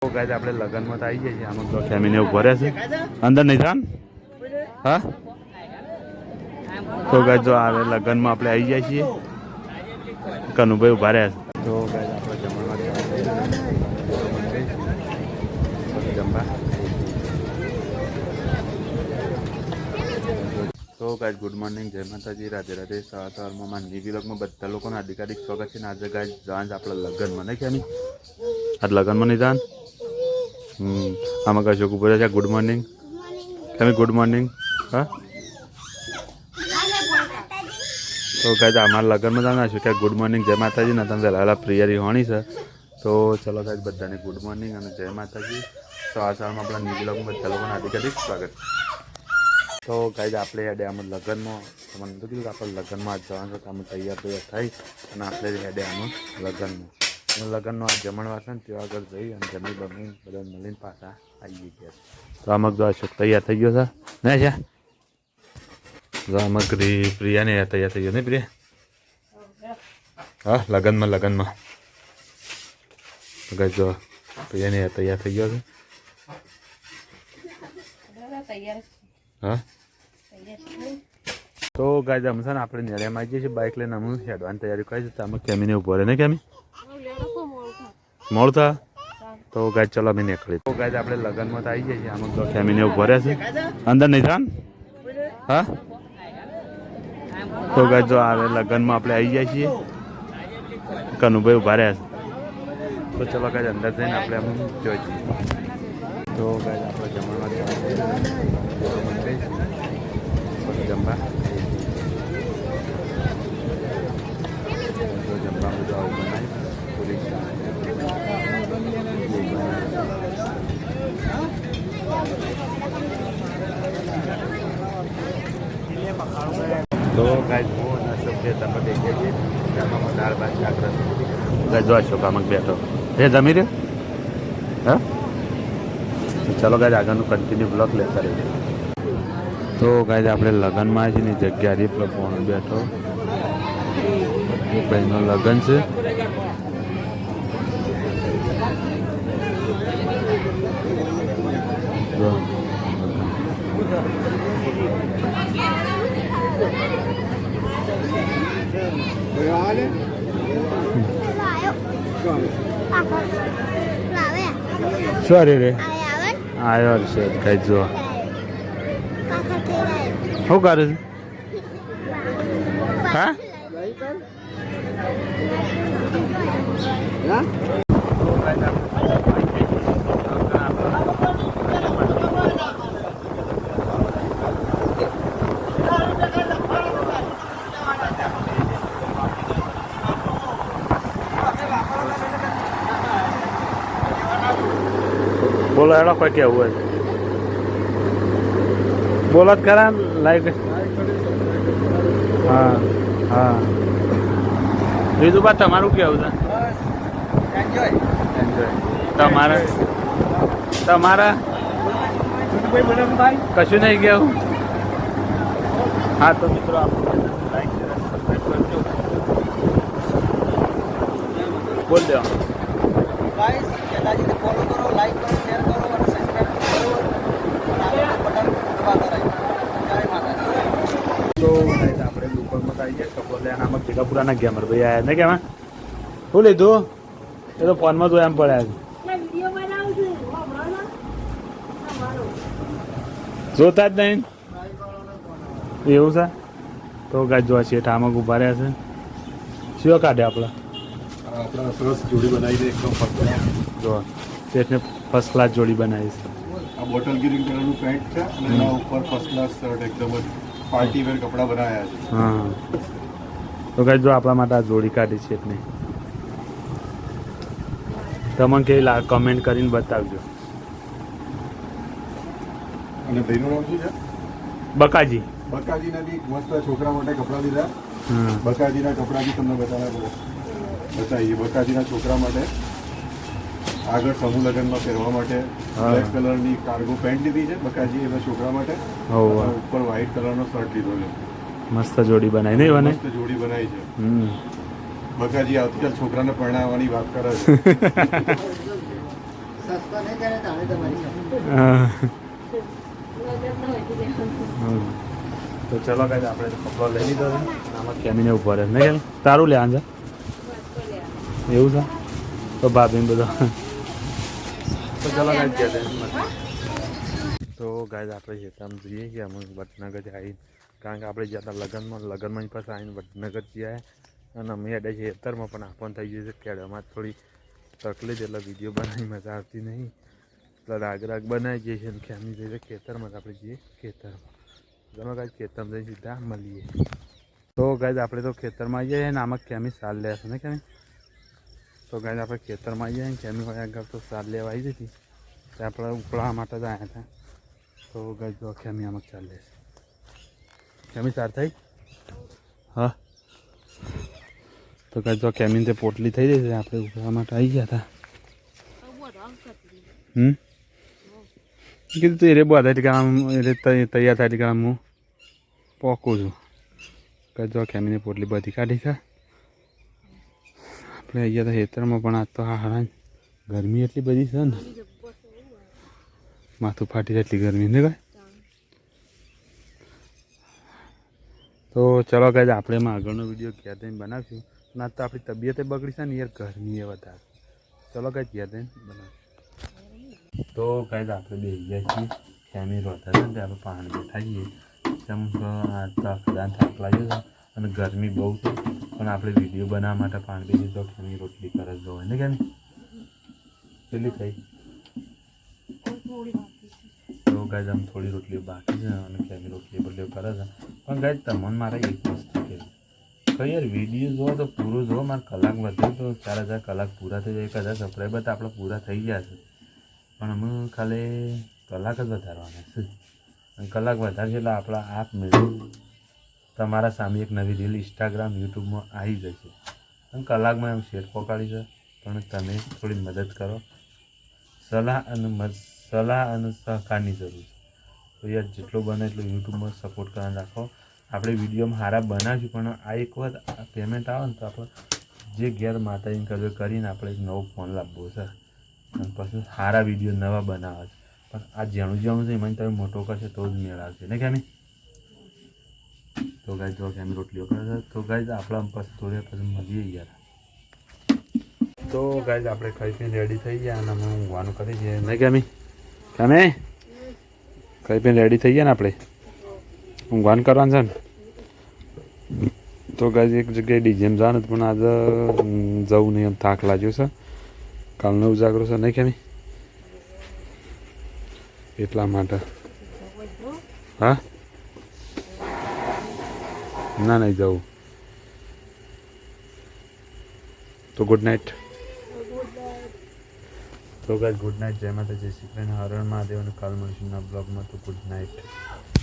ગાય આપણે લગ્નમાં તો આવી જઈએ આમાં તો ફેમિલી ઉભો રહેશે અંદર નહીં થાન હા તો ગાય જો આવે લગ્નમાં આપણે આવી જાય છીએ કનુભાઈ ઉભા રહ્યા છે તો ગાય આપણે જમવા જમવા તો ગાય ગુડ મોર્નિંગ જય માતાજી રાધે રાધે સવારમાં માનવી વિલોકમાં બધા લોકોને હાર્દિક હાર્દિક સ્વાગત છે ને આજે ગાય જવાનું છે આપણે લગ્નમાં નહીં કેમી આજ લગ્નમાં નહીં જાન આમાં કશો ઉભો છે ગુડ મોર્નિંગ તમે ગુડ મોર્નિંગ હા તો કહે છે અમારા લગ્નમાં તમે છું કે ગુડ મોર્નિંગ જય માતાજી ને તમે વહેલા પ્રિયરી હોણી છે તો ચલો સાહેબ બધાને ગુડ મોર્નિંગ અને જય માતાજી સવારમાં આપણા નિજી લોકો બધા લોકોને હાર્દિક હાર્દિક સ્વાગત તો ગાઈઝ આપણે હેડે આમ લગ્નમાં મને તો કીધું કે આપણે લગ્નમાં આજ જવાનું તો અમે તૈયાર થઈ અને આપણે હેડે આમ લગ્નનો આ જમણવાર છે ને તે આગળ જઈ અને જમી બમી બધા મળીને પાછા આવી ગયા તો આમાં જો અશોક તૈયાર થઈ ગયો છે ને છે જો આમાં પ્રિયાને તૈયાર થઈ ગયો ને પ્રિયા હા લગ્નમાં ગાઈઝ જો પ્રિયાને તૈયાર થઈ ગયો છે હા તો ગાય અમે છે ને આપણે નેળિયામાં આવી જઈએ છીએ બાઇક લઈને અમે હેડવાની તૈયારી કરી છે તો અમે કેમીને ઉભો રહે ને કેમી મોડું થા તો ગાય ચલો અમે નીકળી તો ગાય આપણે લગ્નમાં તો આવી જઈએ છીએ આમાં તો કેમીને ઉભો રહે છે અંદર નહીં થાન હા તો ગાય જો આવે લગ્નમાં આપણે આવી જાય છીએ કનુભાઈ ઉભા રહ્યા છે તો ચલો ગાય અંદર જઈને આપણે આમ જોઈ છીએ તો ગાય આપણે જમણમાં જમવા જમવા બધું આવું બનાવી પૂરી તો ગાય અશોક છે તમે દેખીએ છીએ જમવામાં દાળ ભાત શાક રસ ગાય જો અશોક આમાં બેઠો હે જમી રહ્યો હા ચાલો ગાય આગળનું કન્ટિન્યુ બ્લોક લેતા રહીએ તો ગાય આપણે લગ્નમાં છે ને જગ્યા પેલો ફોન બેઠો ભાઈનો લગ્ન છે સોરી રે આવ્યો છે કઈ જો શું કરે છે હા બોલો એનો કોઈ કેવું હોય બોલો જ ખરા લાઈક હા હા બીજું બા તમારું કેવું છે તમારા કશું નહીં કેવું હા તો મિત્રો આપણે લાઈક સબસ્ક્રાઈબ કરજો બોલ દેવા ફોલો કરો લાઈક કરો શેર કરો અને સબસ્ક્રાઈબ કરો અને બટન દબાવતા રહેજો જય માતાજી તો આપણે દુકાનમાં આવી ગયા કપોલે આમાં ભેગાપુરાના ગેમર ભાઈ આયા ને કેમાં શું લીધું એ તો ફોનમાં તો એમ પડ્યા છે જોતા જ નહીં એવું છે તો ગાય જોવા છીએ ઠામક ઉભા રહ્યા છે શું કાઢે આપણા સરસ જોડી બનાવી દે એકદમ ફર્સ્ટ જો શેઠને ફર્સ્ટ ક્લાસ જોડી બનાવી છે આ બોટલ ગ્રીન કલરનું પેન્ટ છે અને એના ઉપર ફર્સ્ટ ક્લાસ શર્ટ એકદમ જ પાર્ટી વેર કપડાં બનાવ્યા છે હા તો કઈ જો આપણા માટે આ જોડી કાઢી છે એટલે તમને કેવી કમેન્ટ કરીને બતાવજો અને ભાઈનું નામ શું છે બકાજી બકાજીના બી મસ્ત છોકરા માટે કપડાં લીધા બકાજીના કપડાં બી તમને બતાવીએ બકાજીના છોકરા માટે આગળ સમૂહ લગ્નમાં પહેરવા માટે બ્લેક કલરની કાર્ગો પેન્ટ લીધી છે બકાજી એના છોકરા માટે ઉપર વ્હાઈટ કલરનો શર્ટ લીધો છે મસ્ત જોડી બનાવી નહીં મને મસ્ત જોડી બનાવી છે બકાજી આવતીકાલ છોકરાને પરણાવવાની વાત કરે છે તો ચલો કાંઈ આપણે કપડો લઈ લીધો છે આમાં કેમીને ઉભો રહે નહીં કેમ તારું લે આંજા એવું છે તો ભાભીને બધો તો ચલો કાંઈ કહે તો ગાય આપણે ખેતરમાં જોઈએ કે અમે વડનગર આવી કારણ કે આપણે જ્યાં લગ્નમાં પાસે આવીને વડનગર જઈએ અને અમે અડે છે ખેતરમાં પણ આપણને થઈ ગયું છે કેળામાં થોડી તકલીફ એટલે વિડીયો બનાવી મજા આવતી નહીં એટલે રાગ બનાવી જઈએ છીએ અને ખેમી જઈએ ખેતરમાં આપણે જઈએ ખેતરમાં ઘણો કાંઈ ખેતરમાં જઈ સીધા મળીએ તો ગાય આપણે તો ખેતરમાં આવી જઈએ ને આમાં કેમી સાલ લે છે ને કેમી તો ગાય આપણે ખેતરમાં આવી જાય ને કેમી હોય આગળ તો સાલ લેવા આવી જતી તો આપણે ઉપળા માટે જ આવ્યા હતા તો ગાય જો કેમી આમાં ચાલે છે કેમી સાર થઈ હા તો ગાય જો કેમીને તે પોટલી થઈ જશે આપણે ઉપળા માટે આવી ગયા હતા કીધું તું એરે બધા ટીકા એટલે તૈયાર થાય ટીકા હું પોકું છું કે જો કેમીને પોટલી બધી કાઢી છે આપણે અહીંયા તો ખેતરમાં પણ આજ તો હારા ગરમી એટલી બધી છે ને માથું ફાટી જાય એટલી ગરમી ને કાંઈ તો ચલો કાંઈ આપણે એમાં આગળનો વિડીયો ઘેર થઈને બનાવશું અને આજ તો આપણી તબિયતે બગડી છે ને યાર ગરમી એ વધારે ચલો કાંઈ ઘેર થઈને બનાવશું તો કાંઈ આપણે બેસી ગયા છીએ કેમી રોતા છે ને આપણે પાણી બેઠા છીએ જેમ દાન થાક લાગ્યો છે અને ગરમી બહુ છે પણ આપણે વિડીયો બનાવવા માટે પાણી બેસી તો કેમી રોટલી કરે જ હોય ને કેમ કેટલી થઈ તો ગાય આમ થોડી રોટલી બાકી છે અને કેમી રોટલી કરે છે પણ ગાય તમને મારે એક વસ્તુ કહેવું તો યાર વિડીયો જુઓ તો પૂરો જુઓ મારે કલાક વધે તો 4000 કલાક પૂરા થઈ જાય 1000 સબસ્ક્રાઈબર તો આપણે પૂરા થઈ ગયા છે પણ અમે ખાલી કલાક જ વધારવાના છે અને કલાક વધારશે એટલે આપણા આપ મેળવી તમારા સામે એક નવી રીલ ઇન્સ્ટાગ્રામ યુટ્યુબમાં આવી જશે અને કલાકમાં એમ શેર પકાડી છે પણ તમે થોડી મદદ કરો સલાહ અને સહકારની જરૂર છે તો યાર જેટલું બને એટલું યુટ્યુબમાં સપોર્ટ કરવાનું રાખો આપણે વિડીયોમાં સારા બનાવીશું પણ આ એક વખત પેમેન્ટ આવે ને તો આપણે જે ઘેર માતાજીને કરવે કરીને આપણે એક નવો ફોન લાવવો છે અને પછી સારા વિડીયો નવા બનાવે છે પણ આ જેણું છે એમાં તમે મોટો કરશે તો જ મેળ આવશે ને કેમી તો ગાય જો કેમી રોટલીઓ કરે છે તો ગાય આપણા પછી થોડી પછી મળીએ યાર તો ગાય આપણે ખાઈ પીને રેડી થઈ ગયા અને અમે ઊંઘવાનું કરી છીએ નહીં કેમી કેમે ખાઈ પીને રેડી થઈ ગયા ને આપણે ઊંઘવાનું કરવાનું છે ને તો ગાય એક જગ્યાએ ડીજેમ જવાનું પણ આજે જવું નહીં એમ થાક લાગ્યો છે કાલનો ઉજાગરો છે નહીં કેમી એટલા માટે હા ના નહીં જવું તો ગુડ નાઇટ તો ગાય ગુડ નાઇટ જય માતા જય શ્રી કૃષ્ણ હરણ મહાદેવ અને કાલ મળીશું બ્લોગમાં તો ગુડ નાઇટ